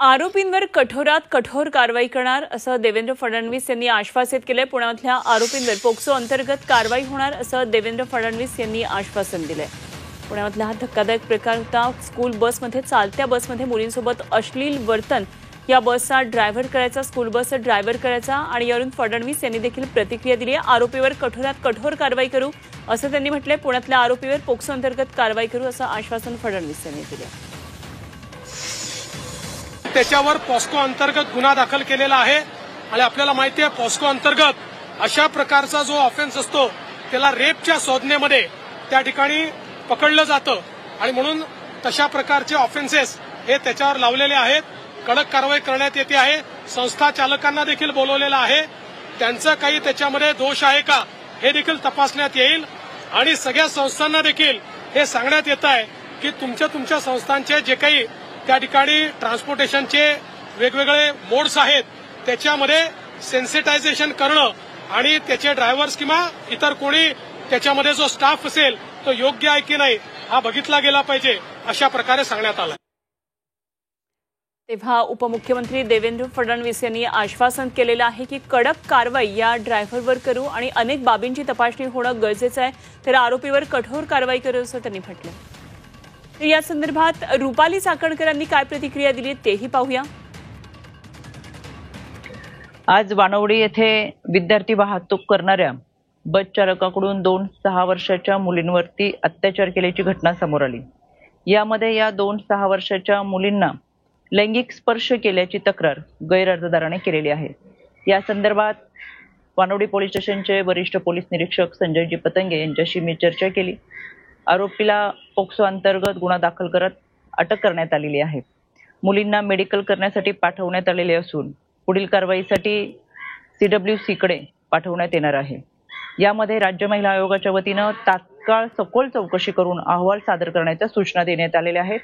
आरोपींवर कठोरात कठोर कारवाई करणार असं देवेंद्र फडणवीस यांनी आश्वासित केले। पुण्यातल्या आरोपींवर पोक्सो अंतर्गत कारवाई होणार असं देवेंद्र फडणवीस यांनी आश्वासन दिले। पुण्यातला हा धक्कादायक प्रकार होता। स्कूल बसमध्ये चालत्या बसमध्ये मुलींसोबत अश्लील वर्तन, या बसचा ड्रायव्हर करायचा, स्कूल बसचा ड्रायव्हर करायचा आणि यावरून फडणवीस यांनी देखील प्रतिक्रिया दिली आहे। आरोपीवर कठोरात कठोर कारवाई करू असं त्यांनी म्हटलंय। पुण्यातल्या आरोपीवर पोक्सो अंतर्गत कारवाई करू असं आश्वासन फडणवीस यांनी दिले। त्याच्यावर पॉस्को अंतर्गत गुन्हा दाखल केलेला आहे आणि आपल्याला माहिती आहे पॉस्को अंतर्गत अशा प्रकारचा जो ऑफेन्स असतो त्याला रेपच्या संज्ञेमध्ये त्या ठिकाणी पकडलं जातं आणि म्हणून तशा प्रकारचे ऑफेन्सेस हे त्याच्यावर लावलेले आहेत। कडक कारवाई करण्यात येते आहे। संस्था चालकांना देखील बोलवलेलं आहे। त्यांचा काही त्याच्यामध्ये दोष आहे का हे देखील तपासण्यात येईल आणि सगळ्या संस्थांना देखील हे सांगण्यात येत आहे की तुमच्या संस्थांचे जे काही त्या ठिकाणी ट्रान्सपोर्टेशनचे वेगवेगळे मोड्स आहेत त्याच्यामध्ये सेन्सिटायझेशन करणं आणि त्याचे ड्रायव्हर्स किंवा इतर कोणी त्याच्यामध्ये जो स्टाफ असेल तो योग्य आहे की नाही हा बघितला गेला पाहिजे अशा प्रकारे सांगण्यात आलं। तेव्हा उपमुख्यमंत्री देवेंद्र फडणवीस यांनी आश्वासन केलेलं आहे की कडक कारवाई या ड्रायव्हरवर करू आणि अनेक बाबींची तपासणी होणं गरजेचं आहे, तर आरोपीवर कठोर कारवाई करू असं त्यांनी म्हटलं। या संदर्भात रुपाली चाकणकरांनी काय प्रतिक्रिया दिली तेही पाहूया। आज वानवडी येथे विद्यार्थी वाहतूक करणाऱ्या बस चालकाकडून 2-6 वर्षाच्या मुलींवरती अत्याचार केल्याची घटना समोर आली। यामध्ये या 2-6 वर्षाच्या मुलींना लैंगिक स्पर्श केल्याची तक्रार गैरअर्जदाराने केलेली आहे। या संदर्भात वानवडी पोलीस स्टेशनचे वरिष्ठ पोलीस निरीक्षक संजयजी पतंगे यांच्याशी मी चर्चा केली। आरोपीला पोक्सो अंतर्गत गुन्हा दाखल करत अटक करण्यात आलेली आहे। मुलींना मेडिकल करण्यासाठी पाठवण्यात आलेले असून पुढील कारवाईसाठी CWC कडे पाठवण्यात येणार आहे। यामध्ये राज्य महिला आयोगाच्या वतीनं तात्काळ सखोल चौकशी करून अहवाल सादर करण्याच्या सूचना देण्यात आलेल्या आहेत।